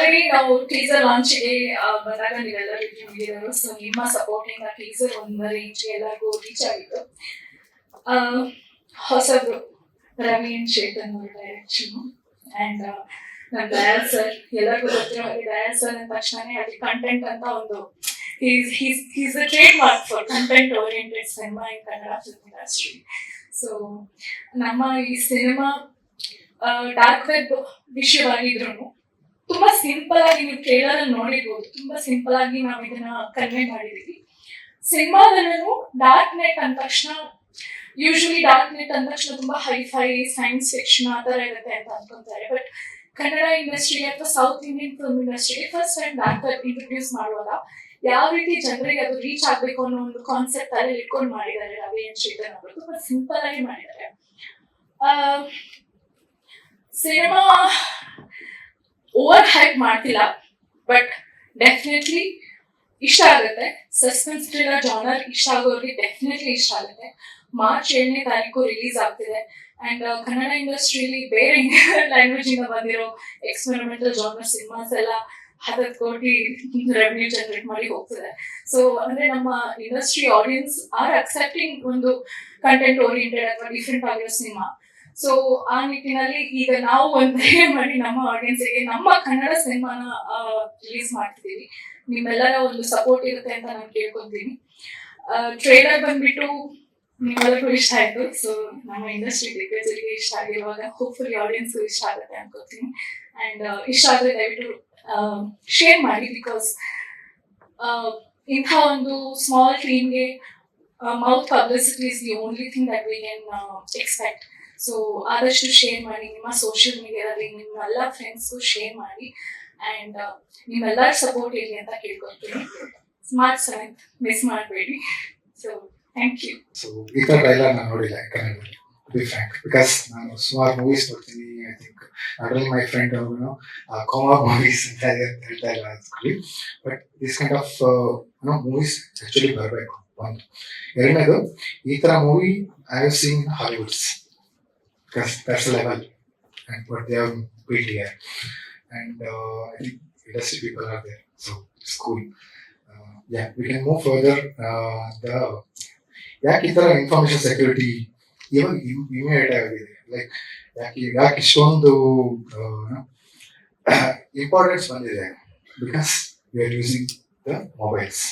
Already ನಾವು teaser ಲಾಂಚ್ಗೆ ಬಂದಾಗ ನೀವೆಲ್ಲ ರಿವ್ಯೂ ಮಾಡಿದ್ರು. ಸೊ ನಿಮ್ಮ ಸಪೋರ್ಟಿಂಗ್ ಆ ಟೀಸರ್ ಒಂದು ರೇಂಜ್ ಎಲ್ಲರಿಗೂ ರೀಚ್ ಆಗಿತ್ತು. ಹೊಸಬ್ರು ರವಿ ಅಂಡ್ ಚೇತನ್ ಅವ್ರ ಡೈರೆಕ್ಷನ್ ಅಂಡ್ ನಮ್ಮ ದಯಾಲ್ ಸರ್, ಎಲ್ಲರಿಗೂ ಗೊತ್ತಿರೋ ಹಾಗೆ ದಯಾಲ್ ಸರ್ ಅಂದ ತಕ್ಷಣ ಅಲ್ಲಿ ಕಂಟೆಂಟ್ ಅಂತ ಒಂದು he's a trademark for content oriented cinema in Kannada film industry. So ನಮ್ಮ ಈ ಸಿನಿಮಾ ಡಾರ್ಕ್ ವೆಬ್ ವಿಷಯವಾಗಿದ್ರು ತುಂಬಾ ಸಿಂಪಲ್ ಆಗಿ ನೀವು ಟ್ರೇಲರ್ ನೋಡಿರ್ಬೋದು. ತುಂಬಾ ಸಿಂಪಲ್ ಆಗಿ ನಾವು ಇದನ್ನ ಕನ್ವೆ ಮಾಡಿದೀವಿ. ಸಿನಿಮಾದಲ್ಲೂ ಡಾರ್ಕ್ ನೆಟ್ ಅಂದ ತಕ್ಷಣ ಯೂಶಲಿ ಡಾರ್ಕ್ ನೆಟ್ ಅಂದ ತಕ್ಷಣ ತುಂಬಾ ಹೈಫೈ ಸೈನ್ಸ್ ಫಿಕ್ಷನ್ ಆ ತರ ಇರುತ್ತೆ ಅಂತ ಅನ್ಕೊಂತಾರೆ. ಬಟ್ ಕನ್ನಡ ಇಂಡಸ್ಟ್ರಿ ಅಥವಾ ಸೌತ್ ಇಂಡಿಯನ್ ಫಿಲ್ಮ್ ಇಂಡಸ್ಟ್ರಿಗೆ first time dark web introduce ಮಾಡುವಾಗ ಯಾವ ರೀತಿ ಜನರಿಗೆ ಅದು ರೀಚ್ ಆಗ್ಬೇಕು ಅನ್ನೋ ಒಂದು ಕಾನ್ಸೆಪ್ಟ್ ಅಲ್ಲಿ ಇಟ್ಕೊಂಡು ಮಾಡಿದ್ದಾರೆ ರವಿ ಅಂಡ್ ಚೇತನ್ ಅವರು. ತುಂಬಾ ಸಿಂಪಲ್ ಆಗಿ ಮಾಡಿದ್ದಾರೆ. ಸಿನಿಮಾ ಓವರ್ ಹೈಪ್ ಮಾಡ್ತಿಲ್ಲ, ಬಟ್ ಡೆಫಿನೆಟ್ಲಿ ಇಷ್ಟ ಆಗುತ್ತೆ. ಸಸ್ಪೆನ್ಸ್ ಥ್ರಿಲ್ಲರ್ ಜಾನರ್ ಇಷ್ಟ ಆಗೋರಿಗೆ ಡೆಫಿನೆಟ್ಲಿ ಇಷ್ಟ ಆಗುತ್ತೆ. ಮಾರ್ಚ್ 7ನೇ ತಾರೀಕು ರಿಲೀಸ್ ಆಗ್ತಿದೆ. ಅಂಡ್ ಕನ್ನಡ ಇಂಡಸ್ಟ್ರಿಯಲ್ಲಿ ಬೇರೆ ಲ್ಯಾಂಗ್ವೇಜ್ ಇಂದ ಬಂದಿರೋ ಎಕ್ಸ್ಪೆರಿಮೆಂಟಲ್ ಜಾನರ್ ಸಿನಿಮಾಸ್ ಎಲ್ಲ 10 ಕೋಟಿ ರೆವೆನ್ಯೂ ಜನರೇಟ್ ಮಾಡಿ ಹೋಗ್ತಿದೆ. ಸೊ ಅಂದ್ರೆ ನಮ್ಮ ಇಂಡಸ್ಟ್ರಿ ಆಡಿಯನ್ಸ್ ಆರ್ ಅಕ್ಸೆಪ್ಟಿಂಗ್ ಒಂದು ಕಂಟೆಂಟ್ ಓರಿಯೆಂಟೆಡ್ ಅಥವಾ ಡಿಫ್ರೆಂಟ್ ಆಗಿರೋ ಸಿನಿಮಾ. ಸೊ ಆ ನಿಟ್ಟಿನಲ್ಲಿ ಈಗ ನಾವು ಒಂದು ಮಾಡಿ ನಮ್ಮ ಆಡಿಯನ್ಸ್ಗೆ ನಮ್ಮ ಕನ್ನಡ ಸಿನಿಮಾನ ರಿಲೀಸ್ ಮಾಡ್ತಿದ್ದೀವಿ. ನಿಮ್ಮೆಲ್ಲರ ಒಂದು ಸಪೋರ್ಟ್ ಇರುತ್ತೆ ಅಂತ ನಾನು ಕೇಳ್ಕೊಂತೀನಿ. ಟ್ರೇಲರ್ ಬಂದ್ಬಿಟ್ಟು ನಿಮ್ಮೆಲ್ಲರಿಗೂ ಇಷ್ಟ ಆಯ್ತು. ಸೊ ನಮ್ಮ ಇಂಡಸ್ಟ್ರಿ ದಿಗ್ಗಜರಿಗೆ ಇಷ್ಟ ಆಗಿರುವಾಗ ಹೋಪ್ಫುಲಿ ಆಡಿಯನ್ಸ್ಗೂ ಇಷ್ಟ ಆಗುತ್ತೆ ಅನ್ಕೋತೀನಿ. ಅಂಡ್ ಇಷ್ಟ ಆದರೆ ದಯವಿಟ್ಟು ಶೇರ್ ಮಾಡಿ. ಬಿಕಾಸ್ ಇಂಥ ಒಂದು ಸ್ಮಾಲ್ ಟೀಮ್ಗೆ mouth publicity is the only thing that we can expect. So ಆದಷ್ಟು ಶೇರ್ ಮಾಡಿ. ನಿಮ್ಮ ಸೋಷಿಯಲ್ ಮೀಡಿಯಾದಲ್ಲಿ ನಿಮ್ಮೆಲ್ಲ ಫ್ರೆಂಡ್ಸ್ಗೂ ಶೇರ್ ಮಾಡಿ. ಅಂಡ್ ನಿಮ್ಮೆಲ್ಲರ ಸಪೋರ್ಟ್ ಇರಲಿ ಅಂತ ಕೇಳ್ಕೊಳ್ತೀನಿ. ಮಾರ್ಚ್ 7th ಮಿಸ್ ಮಾಡಬೇಡಿ. So thank you. ಸೊ ಈ ಥರ ಟ್ರೈಲರ್ ನಾನು ನೋಡಿಲ್ಲ ಕನ್ನಡದಲ್ಲಿ, ಟು ಬಿ ಫ್ರಾಂಕ್, ಬಿಕಾಸ್ ನಾನು ಸುಮಾರು ಮೂವೀಸ್ ನೋಡ್ತೀನಿ. ಐ ಥಿಂಕ್ ಅದರಲ್ಲಿ ಮೈ ಫ್ರೆಂಡ್ ಅವರು ಕಾಮಾ ಮೂವೀಸ್ ಅಂತ ಹೇಳ್ತಾ ಇಲ್ಲ ಅನ್ಸ್ಕೊಳ್ಳಿ. But this kind of movies actually ಬರಬೇಕು ಒಂದು. ಎರಡನೇದು, ಈ ಥರ movie I have seen Hollywoods, because that's the level and what they have built here, and I think industry people are there, so it's cool. Yeah, we can move further. The ಯಾಕೆ ಈ ಥರ information security ಇವಾಗ immediate ಆಗಿದೆ, like ಯಾಕೆ ಇಷ್ಟೊಂದು importance ಬಂದಿದೆ? Because we are using the mobiles,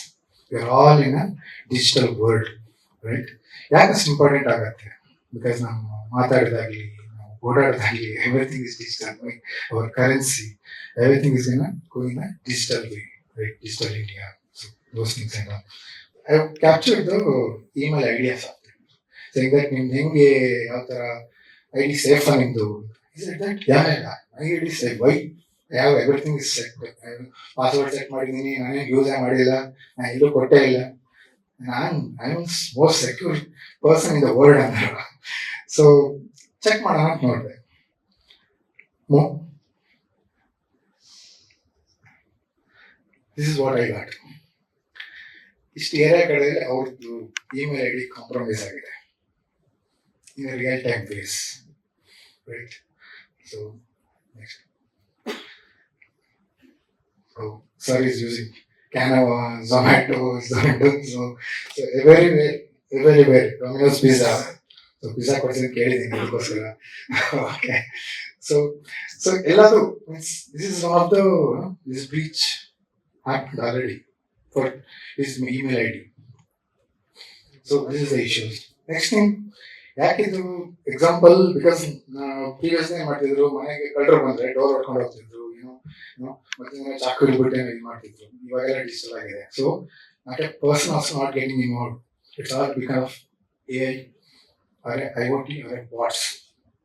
we are all in a digital world, right? ಯಾಕೆ ಅಷ್ಟು ಇಂಪಾರ್ಟೆಂಟ್ ಆಗತ್ತೆ? ಬಿಕಾಸ್ ನಾವು ಮಾತಾಡೋದಾಗ್ಲಿ, ನಾವು ಓಡಾಡೋದಾಗ್ಲಿ, everything is digital. Our currency, everything is going a digital way, right? Digital India. So those things and I have captured the email ideas of them, saying that ನಿಮ್ಗೆ ಯಾವ ಥರ ಐ ಡಿ ಸೇಫ್ ನಿಮ್ದು. Is it that? Yeah, my ID is safe. Why? I have everything is set. Password set ಮಾಡಿದ್ದೀನಿ, ನಾನೇ ಯೂಸೇ ಮಾಡಿಲ್ಲ, ನಾನು ಎಲ್ಲೂ ಕೊಟ್ಟೇ ಇಲ್ಲ. I am most secure person in the world ಅಂತ. ಸೊ ಚೆಕ್ ಮಾಡೋಣ ಅಂತ ನೋಡಿದೆ. This is what I got. ಇಷ್ಟು ಏರಿಯಾ ಕಡೆಯಲ್ಲಿ ಅವ್ರದ್ದು ಇಮೇಲ್ ಐ ಡಿ ಕಾಂಪ್ರಮೈಸ್ ಆಗಿದೆ in real time base, right? So next, sir is using Canava, Zomato, so everywhere, Domino's Pizza. So pizza ಕೊಡ್ತೀನಿ ಕೇಳಿದ್ದೀನಿ ಅದಕ್ಕೋಸ್ಕರ. ಓಕೆ, ಸೊ ಎಲ್ಲದು means this is one of the this breach happened already for his email ID. So this is the issue. Next thing, ಯಾಕಿದು example, because previously ಏನು ಮಾಡ್ತಿದ್ರು, ಮನೆಗೆ ಕಳ್ಳರು ಬಂದರೆ ಡೋರ್ ಹೊಡ್ಕೊಂಡು ಹೋಗ್ತಿದ್ರು, ಮತ್ತೆ ಚಾಕು ಹಿಡ್ಬಿಟ್ಟು ಇದು ಮಾಡ್ತಿದ್ರು. ಇವಾಗೆಲ್ಲ ಡಿಜಿಟಲ್ ಆಗಿದೆ. So not A person also not getting involved. It's all because of AI or IoT or bots.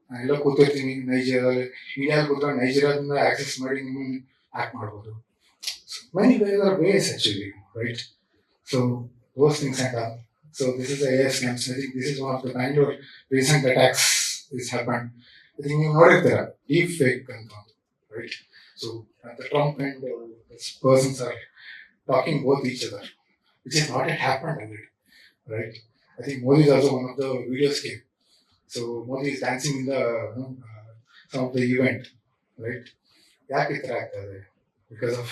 ನಾನೆಲ್ಲ ಕೂತಿರ್ತೀನಿ ನೈಜೀರಿಯಾದಲ್ಲಿ, ಇಂಡಿಯಾದಲ್ಲಿ ಕೂತ್ಕೊಂಡು ನೈಜೀರಿಯಾದಿಂದ ಆಕ್ಸೆಸ್ ಮಾಡಿ ನಿಮ್ಮನ್ನು ಹ್ಯಾಕ್ ಮಾಡ್ಬೋದು. Many other ways actually, right? So those things and all. So this is the AI scams. I think this is one of the kind of recent attacks this happened. I think you noticed there, deep fake and all, right? So the Trump and this persons are talking both each other, which is not yet happened already, right? I think Modi is also one of the videos came. So Modi is dancing in the some of the event, right? ಯಾಕೆ ಈ ಥರ ಆಗ್ತದೆ? because of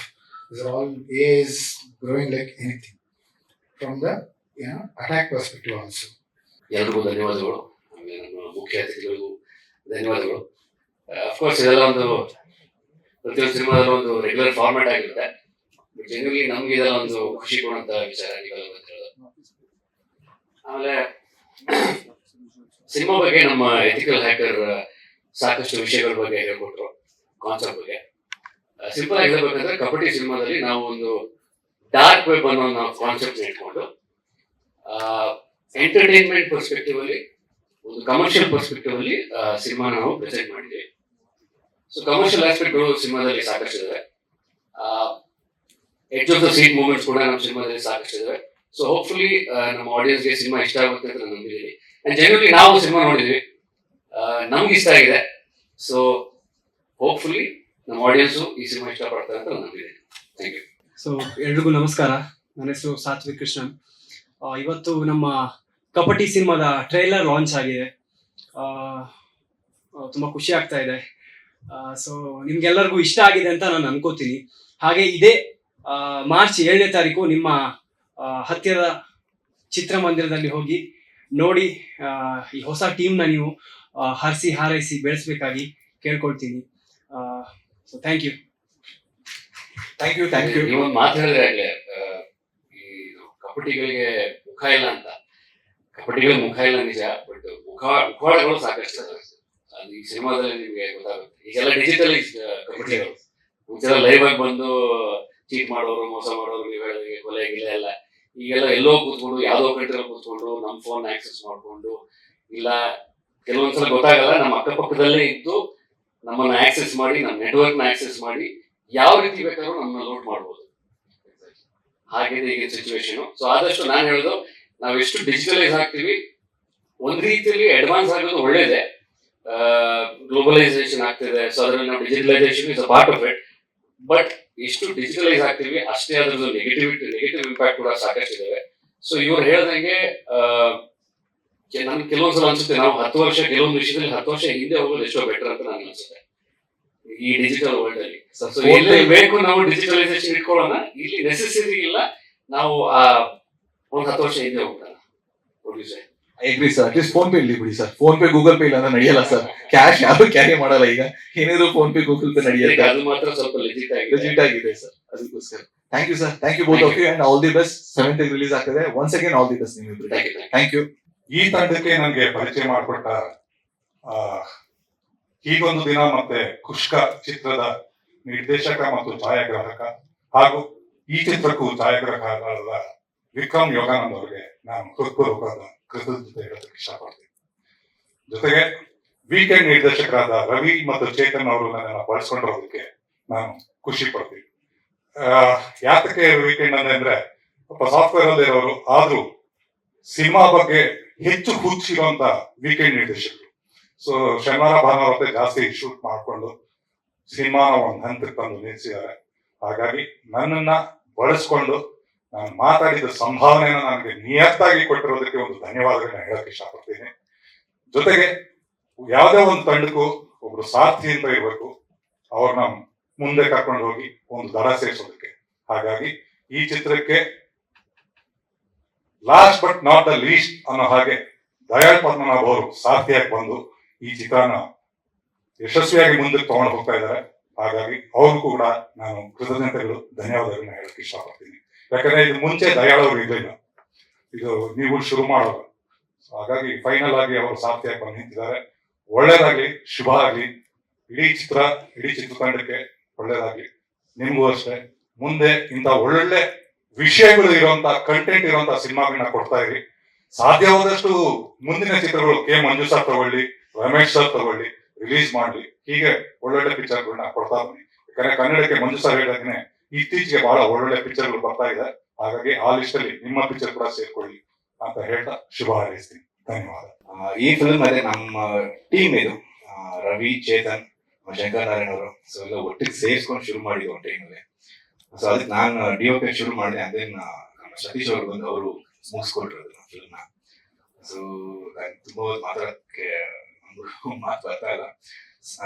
these are all AI is growing like anything from the attack perspective also. ಎಲ್ರಿಗೂ ಧನ್ಯವಾದಗಳು. ಆಮೇಲೆ ನಮ್ಮ ಮುಖ್ಯ ಅತಿಥಿಗಳಿಗೂ ಧನ್ಯವಾದಗಳು. ಅಫ್ಕೋರ್ಸ್ ಇದೆಲ್ಲ ಒಂದು ಪ್ರತಿಯೊಂದು ಸಿನಿಮಾದಲ್ಲೂ ಒಂದು ರೆಗ್ಯುಲರ್ ಫಾರ್ಮ್ಯಾಟ್ ಆಗಿರುತ್ತೆ. ಬಟ್ ಜನರಲಿ ನಮ್ಗೆ ಇದೆಲ್ಲ ಒಂದು ಖುಷಿ ಕೊಡುವಂತ ವಿಚಾರ ನೀವೆಲ್ಲ ಅಂತ ಹೇಳೋದು. ಆಮೇಲೆ ಸಿನಿಮಾ ಬಗ್ಗೆ ನಮ್ಮ ಎಥಿಕಲ್ ಹ್ಯಾಕರ್ ಸಾಕಷ್ಟು ವಿಷಯಗಳ ಬಗ್ಗೆ ಹೇಳ್ಕೊಟ್ರು, ಕಾನ್ಸೆಪ್ಟ್ ಬಗ್ಗೆ. ಸಿಂಪಲ್ ಆಗಿ ಹೇಳ್ಬೇಕಂದ್ರೆ ಕಬಡ್ಡಿ ಸಿನಿಮಾದಲ್ಲಿ ನಾವು ಒಂದು ಡಾರ್ಕ್ ವೆಬ್ ಅನ್ನೋ ನಾವು ಕಾನ್ಸೆಪ್ಟ್ ಇಟ್ಕೊಂಡು ಎಂಟರ್ಟೈನ್ಮೆಂಟ್ ಪರ್ಸ್ಪೆಕ್ಟಿವ್ ಅಲ್ಲಿ ಒಂದು ಕಮರ್ಷಿಯಲ್ ಪರ್ಸ್ಪೆಕ್ಟಿವ್ ಅಲ್ಲಿ ಸಿನಿಮಾ ನಾವು ಪ್ರೆಸೆಂಟ್ ಮಾಡಿದ್ವಿ. ಸೊ ಕಮರ್ಷಿಯಲ್ ಆಸ್ಪೆಕ್ಟ್ಗಳು ಸಿನಿಮಾದಲ್ಲಿ ಸಾಕಷ್ಟು ಇದಾವೆ. Edge of the seat moments ಕೂಡ ನಮ್ಮ ಸಿನಿಮಾದಲ್ಲಿ ಸಾಕಷ್ಟು ಇದಾವೆ. ಸೊ ಹೋಪ್ಫುಲಿ ನಮ್ಮ ಆಡಿಯನ್ಸ್ಗೆ ಸಿನಿಮಾ ಇಷ್ಟ ಆಗುತ್ತೆ ಅಂತ ನಾನು ನಂಬಿದ್ದೀನಿ. ಅಂಡ್ ಜನರಲಿ ನಾವು ಸಿನಿಮಾ ನೋಡಿದ್ವಿ, ನಮ್ಗೆ ಇಷ್ಟ ಆಗಿದೆ. ಸೊ ಹೋಪ್ಫುಲಿ ನಮ್ಮ ಆಡಿಯನ್ಸು ಈ ಸಿನಿಮಾ ಇಷ್ಟಪಡ್ತಾರೆ ಅಂತ ನಾನು ನಂಬಿದ್ದೀನಿ. Thank you. ಸೊ ಎಲ್ರಿಗೂ ನಮಸ್ಕಾರ. ನನ್ನ ಹೆಸರು ಸಾತ್ವಿಕ್ ಕೃಷ್ಣನ್. ಇವತ್ತು ನಮ್ಮ ಕಬಡ್ಡಿ ಸಿನಿಮಾದ ಟ್ರೈಲರ್ ಲಾಂಚ್ ಆಗಿದೆ. ತುಂಬ ಖುಷಿ ಆಗ್ತಾ ಇದೆ. ಸೊ ನಿಮ್ಗೆಲ್ಲರಿಗೂ ಇಷ್ಟ ಆಗಿದೆ ಅಂತ ನಾನು ಅನ್ಕೋತೀನಿ. ಹಾಗೆ ಇದೇ ಮಾರ್ಚ್ 7ನೇ ತಾರೀಕು ನಿಮ್ಮ ಹತ್ತಿರದ ಚಿತ್ರಮಂದಿರದಲ್ಲಿ ಹೋಗಿ ನೋಡಿ ಈ ಹೊಸ ಟೀಮ್ನ ನೀವು ಹರಿಸಿ ಹಾರೈಸಿ ಬೆಳೆಸ್ಬೇಕಾಗಿ ಕೇಳ್ಕೊಳ್ತೀನಿ. So thank you. ನೀವೊಂದು ಮಾತು ಹೇಳಿದ್ರೆ ಆಗ್ಲೇ, ಈ ಕಬಡ್ಡಿಗಳಿಗೆ ಮುಖ ಇಲ್ಲ ಅಂತ. ಕಬಡ್ಡಿಗಳಿಗೆ ಮುಖ ಇಲ್ಲ ನಿಜ, ಬಟ್ ಮುಖವಾಡಗಳು ಸಾಕಷ್ಟು ಅದು ಈ ಸಿನಿಮಾದಲ್ಲಿ ನಿಮ್ಗೆ ಗೊತ್ತಾಗುತ್ತೆ. ಈಗೆಲ್ಲ ಡಿಜಿಟಲ್ ಕಬಡ್ಡಿಗಳು, ಮುಂಚೆಲ್ಲ ಲೈವ್ ಆಗಿ ಬಂದು ಚೀಟ್ ಮಾಡೋರು, ಮೋಸ ಮಾಡೋರು, ನೀವು ಹೇಳಿದ್ರೆ ಕೊಲೆ ಗಿಲೆ ಎಲ್ಲ. ಈಗೆಲ್ಲ ಎಲ್ಲೋ ಕೂತ್ಕೊಂಡು ಯಾವ್ದೋ ಕಂಟ್ರಿಯಲ್ಲಿ ಕೂತ್ಕೊಂಡು ನಮ್ಮ ಫೋನ್ ಆಕ್ಸೆಸ್ ಮಾಡ್ಕೊಂಡು, ಇಲ್ಲ ಕೆಲವೊಂದ್ಸಲ ಗೊತ್ತಾಗಲ್ಲ, ನಮ್ಮ ಅಕ್ಕಪಕ್ಕದಲ್ಲೇ ಇದ್ದು ನಮ್ಮನ್ನ ಆಕ್ಸೆಸ್ ಮಾಡಿ, ನಮ್ಮ ನೆಟ್ವರ್ಕ್ನ ಆಕ್ಸೆಸ್ ಮಾಡಿ ಯಾವ ರೀತಿ ಬೇಕಾದ್ರೂ ನಮ್ಮನ್ನ ಲೋಡ್ ಮಾಡ್ಬೋದು. ಹಾಗಿದೆ ಈಗಿನ ಸಿಚುವೇಶನ್. ಸೊ ಆದಷ್ಟು ನಾನು ಹೇಳೋದು, ನಾವು ಎಷ್ಟು ಡಿಜಿಟಲೈಸ್ ಆಗ್ತೀವಿ, ಒಂದ್ ರೀತಿಯಲ್ಲಿ ಅಡ್ವಾನ್ಸ್ ಆಗೋದು ಒಳ್ಳೇದೇ. ಗ್ಲೋಬಲೈಸೇಷನ್ ಆಗ್ತಿದೆ, ಸೊ ಅದರಲ್ಲಿ ನಾವು digitalisation is a part of it. But ಎಷ್ಟು ಡಿಜಿಟಲೈಸ್ ಆಗ್ತೀವಿ ಅಷ್ಟೇ ಅದ್ರದ್ದು ನೆಗೆಟಿವ್ ಇಂಪ್ಯಾಕ್ಟ್ ಕೂಡ ಸಾಕಷ್ಟು ಇದಾವೆ. ಸೊ ಇವ್ರು ಹೇಳ್ದಂಗೆ ನನ್ಗೆ ಕೆಲವೊಂದ್ಸಲ ಅನ್ಸುತ್ತೆ, ನಾವು 10 ವರ್ಷ ಕೆಲವೊಂದು ವಿಷಯದಲ್ಲಿ 10 ವರ್ಷ ಹಿಂದೆ ಹೋಗೋದು ಎಷ್ಟೋ ಬೆಟರ್ ಅಂತ ನನಗೆ ಅನ್ಸುತ್ತೆ ಈ ಡಿಜಿಟಲ್ ವರ್ಲ್ಡ್ ಅಲ್ಲಿ. ಸೊ ಎಲ್ಲಿ ಬೇಕು ನಾವು ಡಿಜಿಟಲೈಸೇಷನ್ ಇಟ್ಕೊಳ್ಳೋಣ, ಇಲ್ಲಿ ನೆಸೆಸರಿ ಇಲ್ಲ ನಾವು ಒಂದು 10 ವರ್ಷ ಹಿಂದೆ ಹೋಗೋಣ. ಎಗ್ರಿ ಸರ್. ಅಟ್ಲೀಸ್ಟ್ ಫೋನ್ ಪೇ ಇಲ್ಲಿ ಬಿಡಿ sir. Phone pay Google pay ಇಲ್ಲ ಅಂದ್ರೆ ನಡೆಯಲ್ಲ ಸರ್. ಕ್ಯಾಶ್ ಯಾರು ಕ್ಯಾರಿ ಮಾಡಲ್ಲ ಈಗ. ಏನಿದ್ರು ಫೋನ್ ಪೇ ಗೂಗಲ್ ಪೇ ನಡೆಯುತ್ತೆ. ಅದು ಮಾತ್ರ ಸ್ವಲ್ಪ ಲೆಜಿಟ್ ಆಗಿದೆ ಸರ್. ಅದಕ್ಕೋಸ್ಕರ thank you sir. Thank you both of you and all the best. 7th release ಆಗ್ತದೆ. Once again all the best ನಿಮ್ಮಿಬ್ರು. Thank you. ಈ ತಂಡಕ್ಕೆ ನನಗೆ ಪರಿಚಯ ಮಾಡಿಕೊಟ್ಟ ಹೀಗೊಂದು ದಿನ ಮತ್ತೆ ಕುಷ್ಕ ಚಿತ್ರದ ನಿರ್ದೇಶಕ ಮತ್ತು ಛಾಯಾಗ್ರಾಹಕ ಹಾಗೂ ಈ ಚಿತ್ರಕ್ಕೂ ಛಾಯಾಗ್ರಾಹಕರಾದ ವಿಕ್ರಮ್ ಯೋಗಾನಂದ್ ಅವರಿಗೆ ನಾನು ಹೃತ್ಪೂರ್ವಕವಾದ ಕೃತಜ್ಞತೆ ಹೇಳೋದಕ್ಕೆ ಇಷ್ಟಪಡ್ತೀನಿ. ಜೊತೆಗೆ ವೀಕೆಂಡ್ ನಿರ್ದೇಶಕರಾದ ರವಿ ಮತ್ತು ಚೇತನ್ ಅವರು ನನ್ನನ್ನು ಬಳಸ್ಕೊಂಡಿರೋದಕ್ಕೆ ನಾನು ಖುಷಿ ಪಡ್ತೀನಿ. ಯಾತಕ್ಕೆ ವೀಕೆಂಡ್ ಅಂದ್ರೆ ಒಬ್ಬ ಸಾಫ್ಟ್ವೇರ್ ಅಲ್ಲಿ ಇರೋರು ಆದ್ರೂ ಸಿನಿಮಾ ಬಗ್ಗೆ ಹೆಚ್ಚು ಹುಚ್ಚಿರುವಂತ ವೀಕೆಂಡ್ ನಿರ್ದೇಶಕರು. ಸೊ ಶನಿವಾರ ಭಾನುವಾರ ಜಾಸ್ತಿ ಶೂಟ್ ಮಾಡಿಕೊಂಡು ಸಿನಿಮಾನ ಒಂದು ಹಂತಕ್ಕೆ ತಂದು ನಿಲ್ಲಿಸಿದ್ದಾರೆ. ಹಾಗಾಗಿ ನನ್ನನ್ನ ಬಳಸ್ಕೊಂಡು ನಾನು ಮಾತಾಡಿದ ಸಂಭಾವನೆಯನ್ನು ನನಗೆ ನಿಯತ್ತಾಗಿ ಕೊಟ್ಟಿರೋದಕ್ಕೆ ಒಂದು ಧನ್ಯವಾದಗಳನ್ನ ಹೇಳಕ್ ಇಷ್ಟಪಡ್ತೀನಿ. ಜೊತೆಗೆ ಯಾವುದೇ ಒಂದು ತಂಡಕ್ಕೂ ಒಬ್ರು ಸಾರ್ಥಿ ಅಂತ ಇರಬೇಕು, ಅವ್ರನ್ನ ಮುಂದೆ ಕರ್ಕೊಂಡು ಹೋಗಿ ಒಂದು ದಡ ಸೇರಿಸೋದಕ್ಕೆ. ಹಾಗಾಗಿ ಈ ಚಿತ್ರಕ್ಕೆ last but not the least ಅನ್ನೋ ಹಾಗೆ ದಯಾಳ್ ಪದ್ಮನಾಭ್ ಅವರು ಸಾರ್ಥಿಯಾಗಿ ಬಂದು ಈ ಚಿತ್ರನ ಯಶಸ್ವಿಯಾಗಿ ಮುಂದಕ್ಕೆ ತಗೊಂಡು ಹೋಗ್ತಾ ಇದ್ದಾರೆ. ಹಾಗಾಗಿ ಅವ್ರಿಗೂ ಕೂಡ ನಾನು ಕೃತಜ್ಞತೆಗಳು, ಧನ್ಯವಾದಗಳನ್ನ ಹೇಳಕ್ ಇಷ್ಟಪಡ್ತೀನಿ. ಯಾಕಂದ್ರೆ ಇದು ಮುಂಚೆ ದಯಾಳ್ ಅವರು ಇರಲಿಲ್ಲ, ಇದು ನೀವು ಶುರು ಮಾಡೋದು. ಹಾಗಾಗಿ ಫೈನಲ್ ಆಗಿ ಅವರು ಸಾರ್ಥಿಯಾಗಿ ಬಂದು ನಿಂತಿದ್ದಾರೆ. ಒಳ್ಳೇದಾಗ್ಲಿ, ಶುಭ ಆಗ್ಲಿ. ಇಡೀ ಚಿತ್ರತಂಡಕ್ಕೆ ಒಳ್ಳೇದಾಗ್ಲಿ. ನಿಮ್ಗೂ ಅಷ್ಟೇ. ಮುಂದೆ ಇಂಥ ಒಳ್ಳೊಳ್ಳೆ ವಿಷಯಗಳು ಇರುವಂತ, ಕಂಟೆಂಟ್ ಇರುವಂತ ಸಿನಿಮಾಗಳನ್ನ ಕೊಡ್ತಾ ಇರಿ. ಸಾಧ್ಯವಾದಷ್ಟು ಮುಂದಿನ ಚಿತ್ರಗಳು ಕೆ ಮಂಜು ಸರ್ ತಗೊಳ್ಳಿ, ರಮೇಶ್ ಸರ್ ತಗೊಳ್ಳಿ, ರಿಲೀಸ್ ಮಾಡ್ಲಿ. ಹೀಗೆ ಒಳ್ಳೊಳ್ಳೆ ಪಿಕ್ಚರ್ಗಳನ್ನ ಕೊಡ್ತಾ ಬನ್ನಿ. ಯಾಕಂದ್ರೆ ಕನ್ನಡಕ್ಕೆ ಮಂಜು ಸರ್ ಹೇಳಿದಾಗನೆ ಇತ್ತೀಚೆಗೆ ಬಹಳ ಒಳ್ಳೊಳ್ಳೆ ಪಿಕ್ಚರ್ಗಳು ಬರ್ತಾ ಇದೆ. ಹಾಗಾಗಿ ಆ ಲಿಸ್ಟ್ ಅಲ್ಲಿ ನಿಮ್ಮ ಪಿಕ್ಚರ್ ಕೂಡ ಸೇರ್ಕೊಳ್ಳಿ ಅಂತ ಹೇಳ್ತಾ ಶುಭ ಹಾರೈಸ್ತೀನಿ. ಧನ್ಯವಾದ. ಈ ಫಿಲ್ಮ್ ಅದೇ ನಮ್ಮ ಟೀಮ್ ಇದು, ರವಿ, ಚೇತನ್, ಶಂಕರ್ ನಾರಾಯಣ್ ಅವರು. ಸೊ ಎಲ್ಲ ಒಟ್ಟಿಗೆ ಸೇರಿಸ್ಕೊಂಡು ಶುರು ಮಾಡಿದ್ವಿ ಒಂದು ಟೈಮಲ್ಲಿ. ಸೊ ಅದಕ್ಕೆ ನಾನು DOP ಶುರು ಮಾಡಿದೆ. ಅದೇನ್ ಸತೀಶ್ ಅವರು ಬಂದು ಅವರು ಮುಗಿಸ್ಕೊಟ್ರು ಫಿಲ್ಮ್ ನ. ಸೊ ತುಂಬಾ ಮಾತಾಡಕ್ಕೆ ಮಾತು ಬರ್ತಾ ಇಲ್ಲ.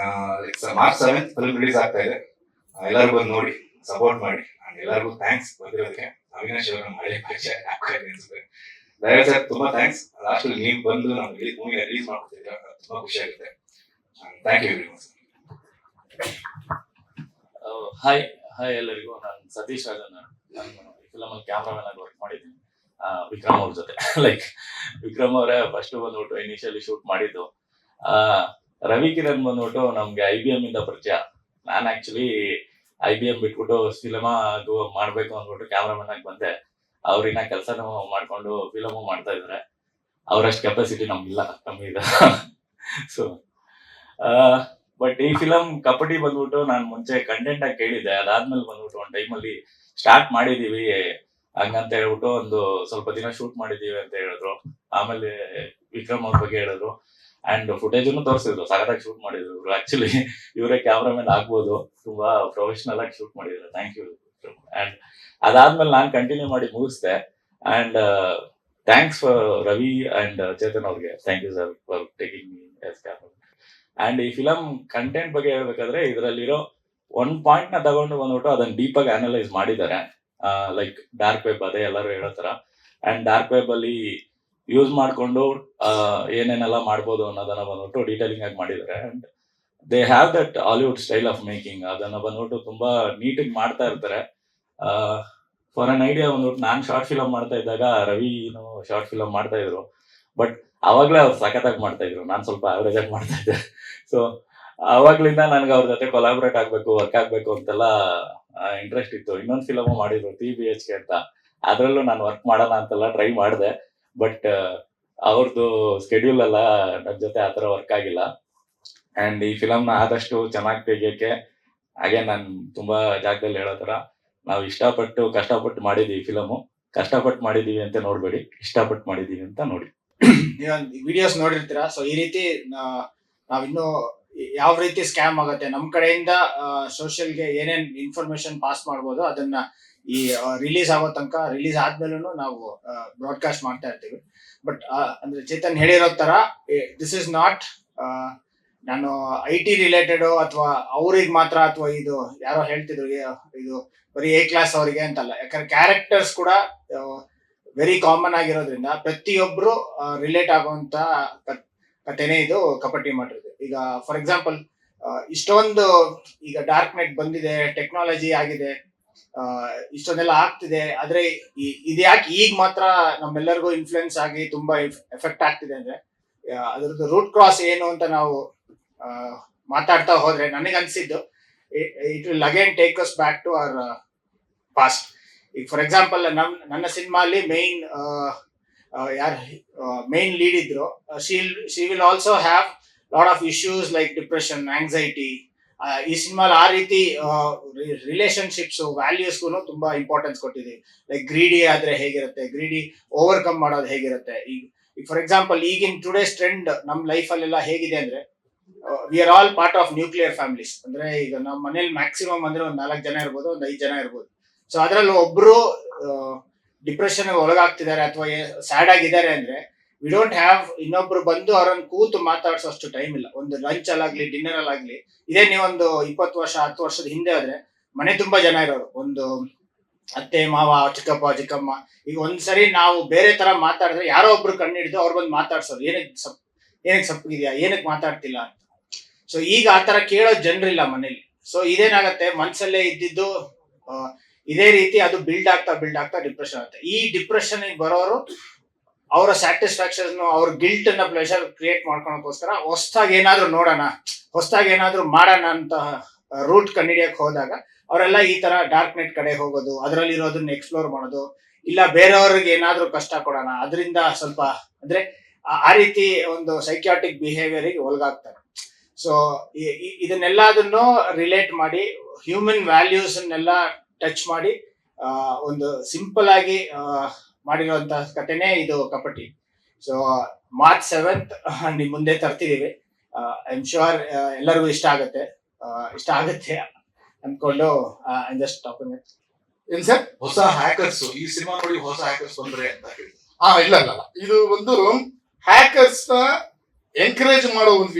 ಮಾರ್ಚ್ 7th ಫಿಲ್ಮ್ ರಿಲೀಸ್ ಆಗ್ತಾ ಇದೆ. ಎಲ್ಲರೂ ಬಂದು ನೋಡಿ ಸಪೋರ್ಟ್ ಮಾಡಿ ಅಂಡ್ ಎಲ್ಲರಿಗೂ ಥ್ಯಾಂಕ್ಸ್ ಬಂದಿರೋದಕ್ಕೆ. ಅವಿನಾಶ್ ಅವರ ಮಳೆ ಪರಿಚಯ ಅನ್ಸುತ್ತೆ. ದಯವಿಟ್ಟು ಸರ್ ತುಂಬಾ ಥ್ಯಾಂಕ್ಸ್. ಲಾಸ್ಟ್ ನೀವು ಬಂದು ನಾವು ಮೂವಿ ರಿಲೀಸ್ ಮಾಡ್ಕೊತಿದ್ದೀರಾ, ತುಂಬಾ ಖುಷಿ ಆಗುತ್ತೆ. Thank you very much. Hi ಎಲ್ಲರಿಗೂ. ನಾನು ಸತೀಶ್ ರಾಜನ್. ನಾನು ಫಿಲಮ್ ಅಲ್ಲಿ ಕ್ಯಾಮ್ರಾಮನ್ ಆಗಿ ವರ್ಕ್ ಮಾಡಿದ್ದೀನಿ ವಿಕ್ರಮ್ ಅವ್ರ ಜೊತೆ. ಲೈಕ್ ವಿಕ್ರಮ್ ಅವರೇ ಫಸ್ಟ್ ಬಂದ್ಬಿಟ್ಟು ಇನಿಷಿಯಲಿ ಶೂಟ್ ಮಾಡಿದ್ದು. ರವಿ ಕಿರಣ್ ಬಂದ್ಬಿಟ್ಟು ನಮ್ಗೆ IBM ಇಂದ ಪರಿಚಯ. ನಾನು ಆಕ್ಚುಲಿ IBM ಬಿಟ್ಬಿಟ್ಟು ಸಿನಿಮಾ ಅದು ಮಾಡ್ಬೇಕು ಅಂದ್ಬಿಟ್ಟು ಕ್ಯಾಮ್ರಾಮನ್ ಆಗಿ ಬಂದೆ. ಅವ್ರಿನ್ನ ಕೆಲಸನೂ ಮಾಡ್ಕೊಂಡು ಫಿಲಮು ಮಾಡ್ತಾ ಇದಾರೆ. ಅವರಷ್ಟು ಕೆಪಾಸಿಟಿ ನಮ್ಗಿಲ್ಲ, ಕಮ್ಮಿ ಇದೆ. ಸೊ ಬಟ್ ಈ ಫಿಲಮ್ ಕಪಟಿ ಬಂದ್ಬಿಟ್ಟು ನಾನು ಮುಂಚೆ ಕಂಟೆಂಟ್ ಆಗಿ ಕೇಳಿದ್ದೆ. ಅದಾದ್ಮೇಲೆ ಬಂದ್ಬಿಟ್ಟು ಒಂದು ಟೈಮಲ್ಲಿ ಸ್ಟಾರ್ಟ್ ಮಾಡಿದೀವಿ ಹಂಗಂತ ಹೇಳ್ಬಿಟ್ಟು ಒಂದು ಸ್ವಲ್ಪ ದಿನ ಶೂಟ್ ಮಾಡಿದೀವಿ ಅಂತ ಹೇಳಿದ್ರು. ಆಮೇಲೆ ವಿಕ್ರಮ್ ಅವ್ರ ಬಗ್ಗೆ ಹೇಳಿದ್ರು ಅಂಡ್ ಫುಟೇಜನ್ನು ತೋರಿಸಿದ್ರು. ಸಖತ್ತಾಗಿ ಶೂಟ್ ಮಾಡಿದ್ರು. ಆಕ್ಚುಲಿ ಇವರೇ ಕ್ಯಾಮ್ರಾಮನ್ ಆಗ್ಬೋದು, ತುಂಬಾ ಪ್ರೊಫೆಷನಲ್ ಆಗಿ ಶೂಟ್ ಮಾಡಿದ್ರು. Thank you. ಅಂಡ್ ಅದಾದ್ಮೇಲೆ ನಾನು ಕಂಟಿನ್ಯೂ ಮಾಡಿ ಮುಗಿಸ್ದೆ. And thanks for Ravi and Chetan ಅವ್ರಿಗೆ. Thank you sir for taking me as cameraman. And ಈ ಫಿಲಮ್ ಕಂಟೆಂಟ್ ಬಗ್ಗೆ ಹೇಳ್ಬೇಕಾದ್ರೆ ಇದರಲ್ಲಿರೋ ಒಂದ್ ಪಾಯಿಂಟ್ ನ ತಗೊಂಡು ಬಂದ್ಬಿಟ್ಟು ಅದನ್ನ ಡೀಪ್ ಆಗಿ ಅನಲೈಸ್ ಮಾಡಿದ್ದಾರೆ. ಲೈಕ್ ಡಾರ್ಕ್ ವೆಬ್, ಅದೇ ಎಲ್ಲರೂ ಹೇಳೋ ತರ. ಅಂಡ್ ಡಾರ್ಕ್ ವೆಬ್ ಅಲ್ಲಿ ಯೂಸ್ ಮಾಡ್ಕೊಂಡು ಏನೇನೆಲ್ಲ ಮಾಡ್ಬೋದು ಅನ್ನೋದನ್ನ ಬಂದ್ಬಿಟ್ಟು ಡೀಟೇಲಿಂಗ್ ಆಗಿ ಮಾಡಿದ್ದಾರೆ. And they have that Hollywood style of making. ಅದನ್ನ ಬಂದ್ಬಿಟ್ಟು ತುಂಬಾ ನೀಟಾಗಿ ಮಾಡ್ತಾ ಇರ್ತಾರೆ. ಫಾರ್ ಅನ್ ಐಡಿಯಾ ಬಂದ್ಬಿಟ್ಟು ನಾನು ಶಾರ್ಟ್ ಫಿಲಮ್ ಮಾಡ್ತಾ ಇದ್ದಾಗ ರವಿನು ಶಾರ್ಟ್ ಫಿಲಮ್ ಮಾಡ್ತಾ ಇದ್ರು. ಬಟ್ ಅವಾಗಲೇ ಅವ್ರು ಸಖತ್ತಾಗಿ ಮಾಡ್ತಾ ಇದ್ರು, ನಾನು ಸ್ವಲ್ಪ ಅವರೇಜ್ ಆಗಿ ಮಾಡ್ತಾ ಇದ್ದೆ. ಸೊ ಅವಾಗ್ಲಿಂದ ನನ್ಗೆ ಅವ್ರ ಜೊತೆ ಕೊಲಾಬ್ರೇಟ್ ಆಗ್ಬೇಕು, ವರ್ಕ್ ಆಗ್ಬೇಕು ಅಂತೆಲ್ಲ ಇಂಟ್ರೆಸ್ಟ್ ಇತ್ತು. ಇನ್ನೊಂದು ಫಿಲಮು ಮಾಡಿದ್ರು 3 BHK ಅಂತ. ಅದ್ರಲ್ಲೂ ನಾನು ವರ್ಕ್ ಮಾಡೋಣ ಅಂತೆಲ್ಲ ಟ್ರೈ ಮಾಡಿದೆ. ಬಟ್ ಅವ್ರದ್ದು ಸ್ಕೆಡ್ಯೂಲ್ ಎಲ್ಲ ನನ್ನ ಜೊತೆ ಆತರ ವರ್ಕ್ ಆಗಿಲ್ಲ. ಅಂಡ್ ಈ ಫಿಲಮ್ನ ಆದಷ್ಟು ಚೆನ್ನಾಗಿ ತೆಗಿಯಕ್ಕೆ ಹಾಗೆ ನಾನು ತುಂಬಾ ಜಾಗದಲ್ಲಿ ಹೇಳೋ ತರ ನಾವು ಇಷ್ಟಪಟ್ಟು ಕಷ್ಟಪಟ್ಟು ಮಾಡಿದೀವಿ. ಫಿಲಮು ಕಷ್ಟಪಟ್ಟು ಮಾಡಿದೀವಿ ಅಂತ ನೋಡ್ಬೇಡಿ, ಇಷ್ಟಪಟ್ಟು ಮಾಡಿದೀವಿ ಅಂತ ನೋಡಿ. ನೀವೊಂದು ವಿಡಿಯೋಸ್ ನೋಡಿರ್ತೀರಾ. ಸೊ ಈ ರೀತಿ ನಾವಿನ್ನು ಯಾವ ರೀತಿ ಸ್ಕ್ಯಾಮ್ ಆಗುತ್ತೆ, ನಮ್ ಕಡೆಯಿಂದ ಸೋಷಿಯಲ್ಗೆ ಏನೇನ್ ಇನ್ಫಾರ್ಮೇಶನ್ ಪಾಸ್ ಮಾಡ್ಬೋದು ಅದನ್ನ ಈ ರಿಲೀಸ್ ಆಗೋ ತನಕ, ರಿಲೀಸ್ ಆದ್ಮೇಲೂ ನಾವು ಬ್ರಾಡ್ಕಾಸ್ಟ್ ಮಾಡ್ತಾ ಇರ್ತೀವಿ. ಬಟ್ ಅಂದ್ರೆ ಚೇತನ್ ಹೇಳಿರೋ ತರ ದಿಸ್ ಇಸ್ ನಾಟ್ ನಾನು IT ರಿಲೇಟೆಡ್ ಅಥವಾ ಅವ್ರಿಗೆ ಮಾತ್ರ, ಅಥವಾ ಇದು ಯಾರೋ ಹೇಳ್ತಿದ್ರು ಇದು ಬರೀ A ಕ್ಲಾಸ್ ಅವರಿಗೆ ಅಂತಲ್ಲ. ಯಾಕಂದ್ರೆ ಕ್ಯಾರೆಕ್ಟರ್ಸ್ ಕೂಡ ವೆರಿ ಕಾಮನ್ ಆಗಿರೋದ್ರಿಂದ ಪ್ರತಿಯೊಬ್ರು ರಿಲೇಟ್ ಆಗುವಂತ ಕಥೆನೇ ಇದು ಕಪಟಿ ಮಾಡಿರೋದು. ಈಗ ಫಾರ್ ಎಕ್ಸಾಂಪಲ್ ಇಷ್ಟೊಂದು ಈಗ ಡಾರ್ಕ್ ನೆಟ್ ಬಂದಿದೆ, ಟೆಕ್ನಾಲಜಿ ಆಗಿದೆ, ಇಷ್ಟೊಂದೆಲ್ಲ ಆಗ್ತಿದೆ. ಆದ್ರೆ ಇದ್ಯಾಕೆ ಈಗ ಮಾತ್ರ ನಮ್ಮೆಲ್ಲರಿಗೂ ಇನ್ಫ್ಲುಯೆನ್ಸ್ ಆಗಿ ತುಂಬಾ ಎಫೆಕ್ಟ್ ಆಗ್ತಿದೆ ಅಂದ್ರೆ ಅದ್ರದ್ದು ರೂಟ್ ಕ್ರಾಸ್ ಏನು ಅಂತ ನಾವು ಮಾತಾಡ್ತಾ ಹೋದ್ರೆ ನನಗೆ ಅನ್ಸಿದ್ದು it will again take us back to our past. ಈಗ ಫಾರ್ ಎಕ್ಸಾಂಪಲ್ ನನ್ನ ಸಿನಿಮಾಲಿ ಮೇನ್ ಲೀಡ್ ಇದ್ರು. She will also have lot of issues like depression, anxiety. ಈ ಸಿನಿಮಾಲಿ ಆ ರೀತಿ ರಿಲೇಶನ್ಶಿಪ್ಸ್, ವ್ಯಾಲ್ಯೂಸ್ಗೂ ತುಂಬಾ ಇಂಪಾರ್ಟೆನ್ಸ್ ಕೊಟ್ಟಿದ್ದೀವಿ. ಲೈಕ್ ಗ್ರೀಡಿ ಆದ್ರೆ ಹೇಗಿರುತ್ತೆ, ಗ್ರೀಡಿ ಓವರ್ಕಮ್ ಮಾಡೋದು ಹೇಗಿರುತ್ತೆ. ಈಗ ಫಾರ್ ಎಕ್ಸಾಂಪಲ್ ಈಗಿನ ಟುಡೇಸ್ ಟ್ರೆಂಡ್ ನಮ್ಮ ಲೈಫ್ ಅಲ್ಲೆಲ್ಲ ಹೇಗಿದೆ ಅಂದ್ರೆ V are all part of nuclear families. ಅಂದ್ರೆ ಈಗ ನಮ್ಮ ಮನೇಲಿ ಮ್ಯಾಕ್ಸಿಮಮ್ ಅಂದ್ರೆ ಒಂದ್ 4 ಜನ ಇರ್ಬೋದು, ಒಂದ್ 5 ಜನ ಇರ್ಬೋದು. ಸೊ ಅದ್ರಲ್ಲಿ ಒಬ್ರು ಡಿಪ್ರೆಷನ್ ಒಳಗಾಗ್ತಿದ್ದಾರೆ ಅಥವಾ ಸ್ಯಾಡ್ ಆಗಿದ್ದಾರೆ ಅಂದ್ರೆ ವಿ ಡೋಂಟ್ ಹ್ಯಾವ್ ಇನ್ನೊಬ್ರು ಬಂದು ಅವ್ರನ್ನ ಕೂತು ಮಾತಾಡ್ಸೋಷ್ಟು ಟೈಮ್ ಇಲ್ಲ. ಒಂದು ಲಂಚ್ ಅಲ್ಲಾಗ್ಲಿ, ಡಿನ್ನರ್ ಅಲ್ಲಾಗ್ಲಿ. ಇದೇ ನೀವೊಂದು 20 ವರ್ಷ 10 ವರ್ಷದ ಹಿಂದೆ ಆದ್ರೆ ಮನೆ ತುಂಬಾ ಜನ ಇರೋರು, ಒಂದು ಅತ್ತೆ ಮಾವ, ಚಿಕ್ಕಪ್ಪ ಚಿಕ್ಕಮ್ಮ. ಈಗ ಒಂದ್ಸರಿ ನಾವು ಬೇರೆ ತರ ಮಾತಾಡಿದ್ರೆ ಯಾರೋ ಒಬ್ರು ಕಣ್ಣಿಡಿದು ಅವ್ರು ಬಂದು ಮಾತಾಡ್ಸೋರು, ಏನಕ್ಕೆ ಸಪ್ಪಗಿದ್ಯಾ, ಏನಕ್ಕೆ ಮಾತಾಡ್ತಿಲ್ಲ ಅಂತ. ಸೊ ಈಗ ಆತರ ಕೇಳೋ ಜನರಿಲ್ಲ ಮನೇಲಿ. ಸೊ ಇದೇನಾಗತ್ತೆ, ಮನ್ಸಲ್ಲೇ ಇದ್ದಿದ್ದು ಇದೇ ರೀತಿ ಅದು ಬಿಲ್ಡ್ ಆಗ್ತಾ ಡಿಪ್ರೆಷನ್ ಆಗುತ್ತೆ. ಈ ಡಿಪ್ರೆಷನ್ ಬರೋರು ಅವರ ಸ್ಯಾಟಿಸ್ಫ್ಯಾಕ್ಷನ್, ಅವ್ರ ಗಿಲ್ಟ್ ಅನ್ನ ಪ್ಲೆಷರ್ ಕ್ರಿಯೇಟ್ ಮಾಡ್ಕೊಳಕೋಸ್ಕರ ಹೊಸದಾಗಿ ಏನಾದ್ರು ನೋಡೋಣ, ಹೊಸದಾಗಿ ಏನಾದ್ರು ಮಾಡೋಣ ಅಂತ ರೂಟ್ ಕಂಡಿಡಿಯಕ್ ಹೋದಾಗ ಅವರೆಲ್ಲ ಈ ತರ ಡಾರ್ಕ್ ನೆಟ್ ಕಡೆ ಹೋಗೋದು, ಅದರಲ್ಲಿ ಇರೋದನ್ನ ಎಕ್ಸ್ಪ್ಲೋರ್ ಮಾಡೋದು, ಇಲ್ಲ ಬೇರೆಯವ್ರಿಗೆ ಏನಾದ್ರು ಕಷ್ಟ ಕೊಡೋಣ, ಅದರಿಂದ ಸ್ವಲ್ಪ ಅಂದ್ರೆ ಆ ರೀತಿ ಒಂದು ಸೈಕ್ಯಾಟಿಕ್ ಬಿಹೇವಿಯರ್ಗೆ ಒಳಗಾಗ್ತಾರೆ. ಸೊ ಇದನ್ನೆಲ್ಲದನ್ನು ರಿಲೇಟ್ ಮಾಡಿ ಹ್ಯೂಮನ್ ವ್ಯಾಲ್ಯೂಸ್ ಅನ್ನೆಲ್ಲ ಟಚ್ ಮಾಡಿ ಒಂದು ಸಿಂಪಲ್ ಆಗಿ ಮಾಡಿರುವಂತಹ ಕಥೆನೇ ಇದು ಕಪಟಿ. ಸೊ March 7th ನಿಮ್ ಮುಂದೆ ತರ್ತಿದೀವಿ. ಐ ಆಮ್ ಶೂರ್ ಎಲ್ಲರಿಗೂ ಇಷ್ಟ ಆಗುತ್ತೆ ಅನ್ಕೊಂಡು ಜಸ್ಟ್ ಟಾಪಿಂಗ್ ಇಟ್. ಏನ್ ಸರ್, ಹೊಸ ಹ್ಯಾಕರ್ಸ್ ಈ ಸಿನಿಮಾ ನೋಡಿ ಹೊಸ ಹ್ಯಾಕರ್ಸ್ ಬಂದ್ರೆ ಅಂತ ಹೇಳಿ? ಇಲ್ಲ ಇದು ಒಂದು ಹ್ಯಾಕರ್ಸ್ ನ ಎಂಕರೇಜ್ ಮಾಡೋ ಒಂದು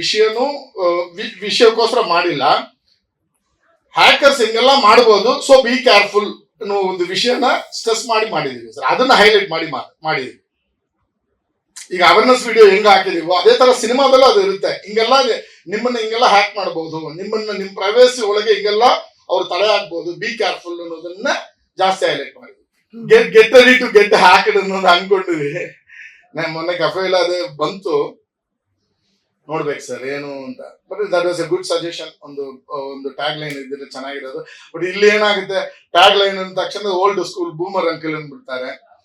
ವಿಷಯಕ್ಕೋಸ್ಕರ ಮಾಡಿಲ್ಲ. ಹ್ಯಾಕರ್ಸ್ ಹಿಂಗೆಲ್ಲ ಮಾಡ್ಬೋದು, ಸೊ ಬಿ ಕೇರ್ಫುಲ್ ಅನ್ನೋ ಒಂದು ವಿಷಯನ ಸ್ಟ್ರೆಸ್ ಮಾಡಿದೀವಿ ಸರ್. ಅದನ್ನ ಹೈಲೈಟ್ ಮಾಡಿದೀವಿ. ಈಗ ಅವೇರ್ನೆಸ್ ವಿಡಿಯೋ ಹೆಂಗ್ ಹಾಕಿದೀವೋ ಅದೇ ತರ ಸಿನಿಮಾದಲ್ಲೂ ಅದು ಇರುತ್ತೆ. ಹಿಂಗೆಲ್ಲ ನಿಮ್ಮನ್ನ ಹಿಂಗೆಲ್ಲ ಹ್ಯಾಕ್ ಮಾಡಬಹುದು, ನಿಮ್ ಪ್ರೈವೇಸಿ ಒಳಗೆ ಹಿಂಗೆಲ್ಲ ಅವ್ರು ತಲೆ ಹಾಕ್ಬಹುದು, ಬಿ ಕೇರ್ಫುಲ್ ಅನ್ನೋದನ್ನ ಜಾಸ್ತಿ ಹೈಲೈಟ್ ಮಾಡಿದ್ವಿ. Get ready to get hacked ಅನ್ನೋದು ಅನ್ಕೊಂಡಿವಿ. ನಾನು ಮೊನ್ನೆ ಕಫೇಲ್ ಅದೇ ಬಂತು, ನೋಡ್ಬೇಕು ಸರ್ ಏನು ಅಂತ. But that was A good suggestion. ಒಂದು ಟ್ಯಾಗ್ ಲೈನ್ ಇದ್ರೆ ಚೆನ್ನಾಗಿರೋದು. ಬಟ್ ಇಲ್ಲಿ ಏನಾಗುತ್ತೆ, ಟ್ಯಾಗ್ ಲೈನ್ ಅಂದ ತಕ್ಷಣ ಓಲ್ಡ್ ಸ್ಕೂಲ್ ಬೂಮರ್ ಅಂಕಲ್ ಅಂದ್ಬಿಡ್ತಾರೆ.